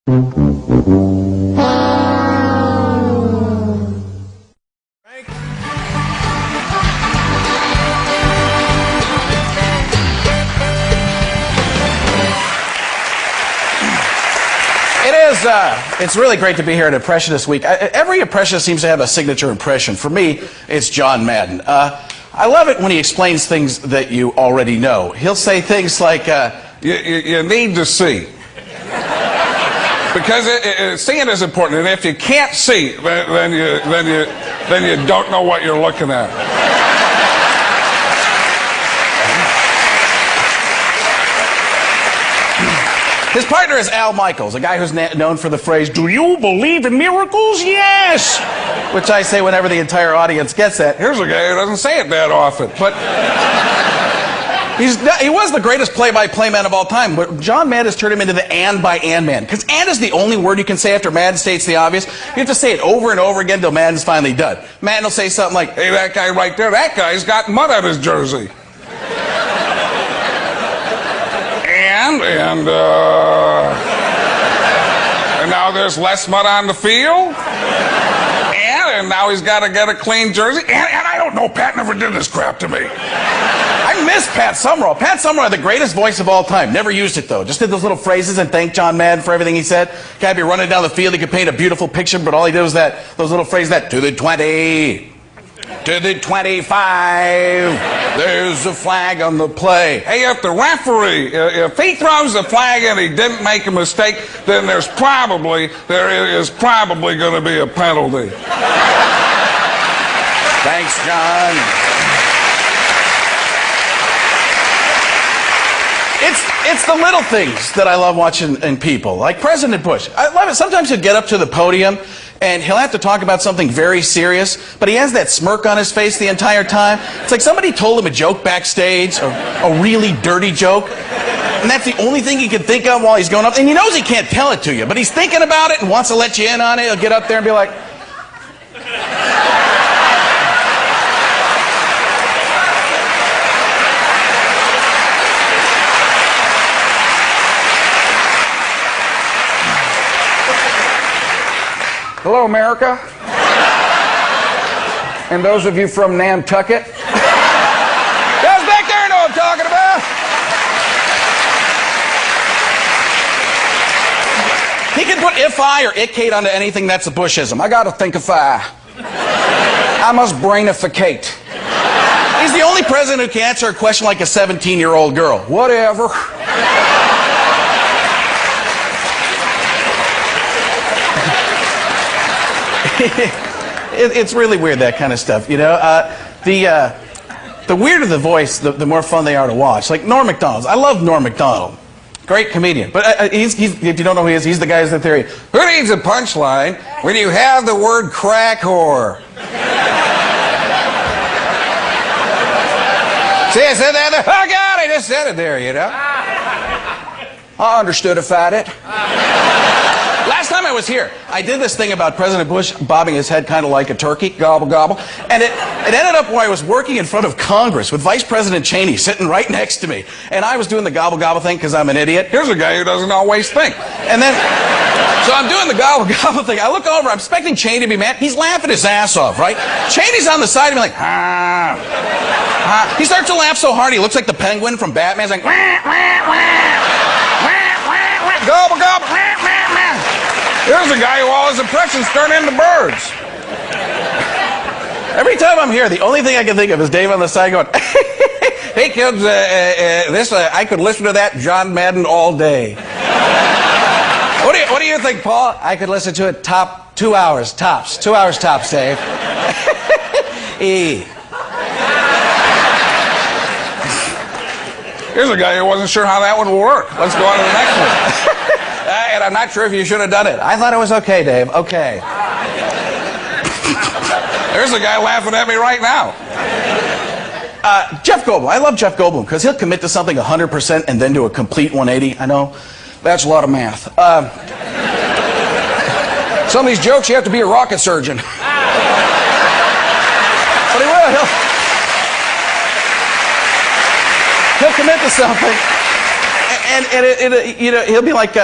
It's really great to be here at Impressionist Week. Every impressionist seems to have a signature impression. For me, it's John Madden. I love it when he explains things that you already know. He'll say things like, you need to see. Because seeing is important, and if you can't see, then you don't know what you're looking at. His partner is Al Michaels, a guy who's known for the phrase, "Do you believe in miracles? Yes!" Which I say whenever the entire audience gets that. Here's a guy who doesn't say it that often. But he was the greatest play-by-play man of all time, but John Madden has turned him into the and by and man. Because and is the only word you can say after Madden states the obvious. You have to say it over and over again until Madden's finally done. Madden will say something like, "Hey, that guy right there, that guy's got mud on his jersey." And now there's less mud on the field. And now he's got to get a clean jersey. And I don't know, Pat never did this crap to me. I miss Pat Summerall. Pat Summerall had the greatest voice of all time. Never used it, though. Just did those little phrases and thanked John Madden for everything he said. Guy be running down the field. He could paint a beautiful picture, but all he did was those little phrases to the 20, to the 25, there's a flag on the play. Hey, if the referee, if he throws the flag and he didn't make a mistake, then there is probably going to be a penalty. Thanks, John. It's the little things that I love watching in people, like President Bush. I love it. Sometimes he'll get up to the podium and he'll have to talk about something very serious, but he has that smirk on his face the entire time. It's like somebody told him a joke backstage, a really dirty joke, and that's the only thing he can think of while he's going up. And he knows he can't tell it to you, but he's thinking about it and wants to let you in on it. He'll get up there and be like, "Hello, America." And those of you from Nantucket. Guys back there know what I'm talking about. he can put if I or ickate onto anything that's a Bushism. I gotta think if I must brainificate. He's the only president who can answer a question like a 17-year-old girl. Whatever. It's really weird, that kind of stuff, you know. The weirder the voice, the more fun they are to watch. Like Norm Macdonald. I love Norm Macdonald. Great comedian. But he's if you don't know who he is, he's the guy who's the theory. Who needs a punchline when you have the word crack whore? See, I said that there. Oh, God, I just said it there, you know. I understood if at it. Last time I was here, I did this thing about President Bush bobbing his head kind of like a turkey, gobble, gobble. And it ended up where I was working in front of Congress with Vice President Cheney sitting right next to me. And I was doing the gobble, gobble thing because I'm an idiot. Here's a guy who doesn't always think. And then, so I'm doing the gobble, gobble thing. I look over, I'm expecting Cheney to be mad. He's laughing his ass off, right? Cheney's on the side of me like, ah, ah. He starts to laugh so hard, he looks like the penguin from Batman. He's like, wah, wah, wah, wah, wah, wah, gobble, gobble, wah, wah, wah. Here's a guy who all his impressions turn into birds. Every time I'm here, the only thing I can think of is Dave on the side going, "Hey kids, I could listen to that John Madden all day." What do you think, Paul? I could listen to it 2 hours tops. 2 hours tops, Dave. Here's a guy who wasn't sure how that would work. Let's go on to the next one. And I'm not sure if you should have done it. I thought it was okay, Dave. Okay. There's a guy laughing at me right now. Jeff Goldblum. I love Jeff Goldblum because he'll commit to something 100% and then do a complete 180. I know. That's a lot of math. Some of these jokes, you have to be a rocket surgeon. But he will. He'll commit to something. you know, he'll be like,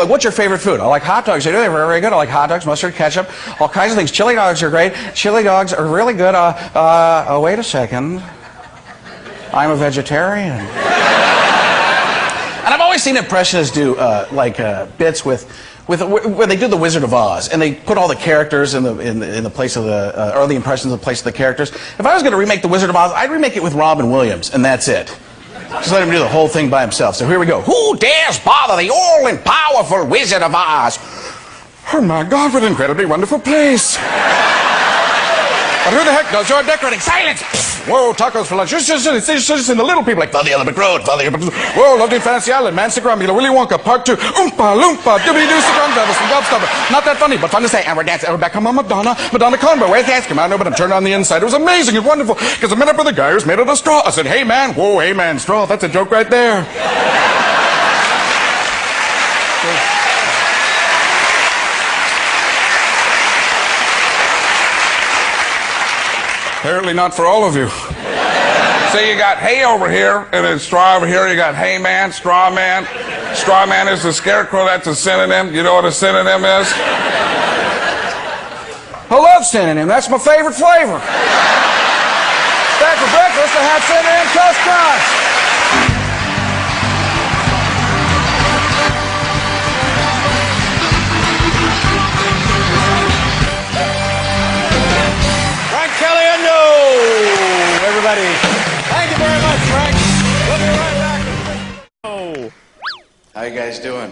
what's your favorite food? I like hot dogs. They're very good. I like hot dogs, mustard, ketchup, all kinds of things. Chili dogs are great. Chili dogs are really good. Oh, wait a second. I'm a vegetarian. And I've always seen impressionists do bits where they do the Wizard of Oz, and they put all the characters in the place of the or the impressions in the place of the characters. If I was going to remake the Wizard of Oz, I'd remake it with Robin Williams, and that's it. Just let him do the whole thing by himself. So here we go. Who dares bother the all and powerful Wizard of Oz? Oh my God, what an incredibly wonderful place. But who the heck does your decorating? Silence! Whoa, tacos for lunch. Just in the little people like Follow the Olympic Road, follow the whoa, lovely fancy island, man, Instagram, Willy Wonka, part 2, Oompa Loompa, Dibbity-Doo, Instagram, Devils, and Gobstopper. Not that funny, but fun to say. And we're dancing, and we're back home on Madonna Convo. Where's the ice cream? I don't know, but I'm turned on the inside. It was amazing and wonderful, because I met up with a guy who's made out of straw. I said, hey man, whoa, hey man, straw, that's a joke right there. Apparently not for all of you. See, you got hay over here, and then straw over here. You got hay man, straw man. Straw man is the scarecrow. That's a synonym. You know what a synonym is? I love synonym. That's my favorite flavor. Back for breakfast, I have synonym toast crunch. Everybody. Thank you very much, Frank. We'll be right back. Oh. How you guys doing?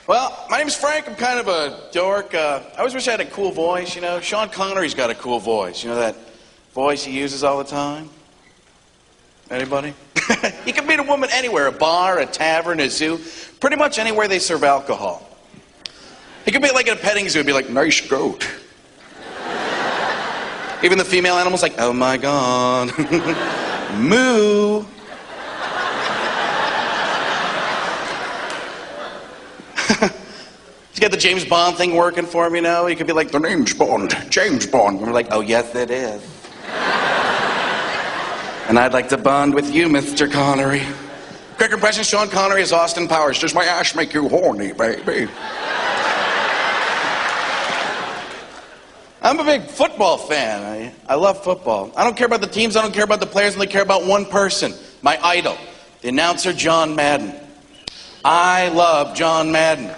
Well, my name's Frank. I'm kind of a dork. I always wish I had a cool voice, you know. Sean Connery's got a cool voice. You know that voice he uses all the time? Anybody? You can meet a woman anywhere, a bar, a tavern, a zoo, pretty much anywhere they serve alcohol. He could be like at a petting zoo, be like, nice goat. Even the female animal's like, oh my God. Moo. He's got the James Bond thing working for him, you know? He could be like, the name's Bond, James Bond. And we're like, oh yes it is. And I'd like to bond with you, Mr. Connery. Quick impression, Sean Connery is Austin Powers. Does my ass make you horny, baby? I'm a big football fan. I love football. I don't care about the teams, I don't care about the players, I only care about one person, my idol, the announcer John Madden. I love John Madden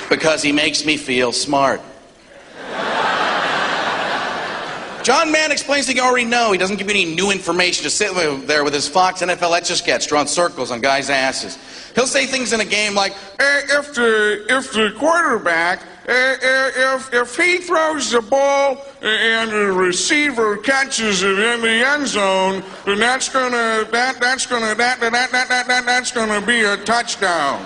because he makes me feel smart. John Madden explains things you already know. He doesn't give you any new information. Just sit there with his Fox NFL Etch-a-Sketch, drawing circles on guys' asses. He'll say things in a game like, if the quarterback, if he throws the ball and the receiver catches it in the end zone, then that's gonna be a touchdown.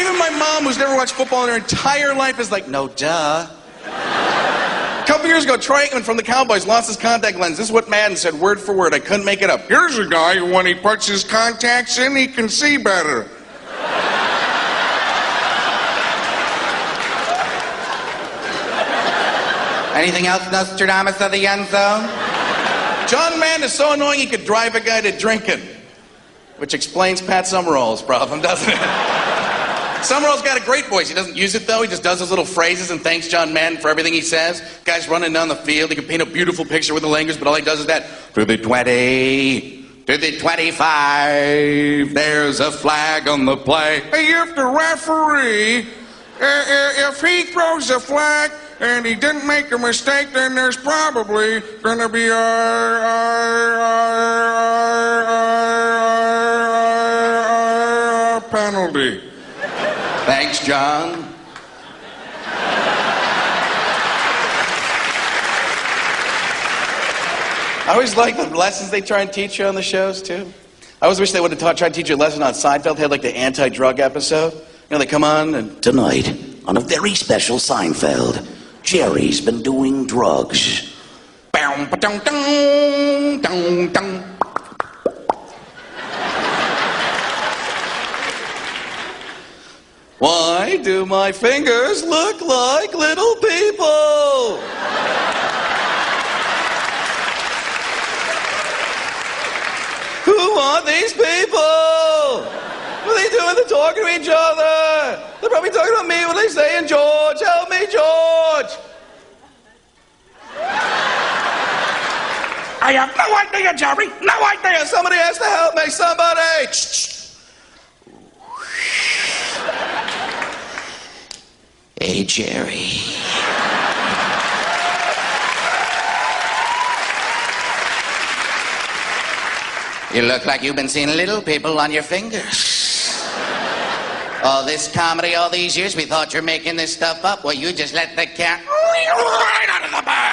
even my mom, who's never watched football in her entire life, is like, no, duh. A couple years ago, Troy Aikman from the Cowboys lost his contact lens. This is what Madden said, word for word. I couldn't make it up. Here's a guy who, when he puts his contacts in, he can see better. Anything else, Nostradamus of the end zone? John Madden is so annoying he could drive a guy to drinking. Which explains Pat Summerall's problem, doesn't it? Summerall's got a great voice. He doesn't use it, though. He just does his little phrases and thanks John Madden for everything he says. Guy's running down the field. He can paint a beautiful picture with the language, but all he does is that. To the 20, to the 25, there's a flag on the play. Hey, if the referee, if he throws a flag and he didn't make a mistake, then there's probably going to be a penalty. Thanks, John. I always like the lessons they try and teach you on the shows, too. I always wish they would have tried to teach you a lesson on Seinfeld. They had like the anti-drug episode. You know, they come on and... Tonight, on a very special Seinfeld, Jerry's been doing drugs. Why do my fingers look like little people? Who are these people? What are they doing? They're talking to each other. They're probably talking about me. What are they saying? George, help me, George. I have no idea, Jerry. No idea. Somebody has to help me. Somebody. Hey, Jerry. You look like you've been seeing little people on your fingers. All this comedy all these years, we thought you're making this stuff up. Well, you just let the cat right out of the bag.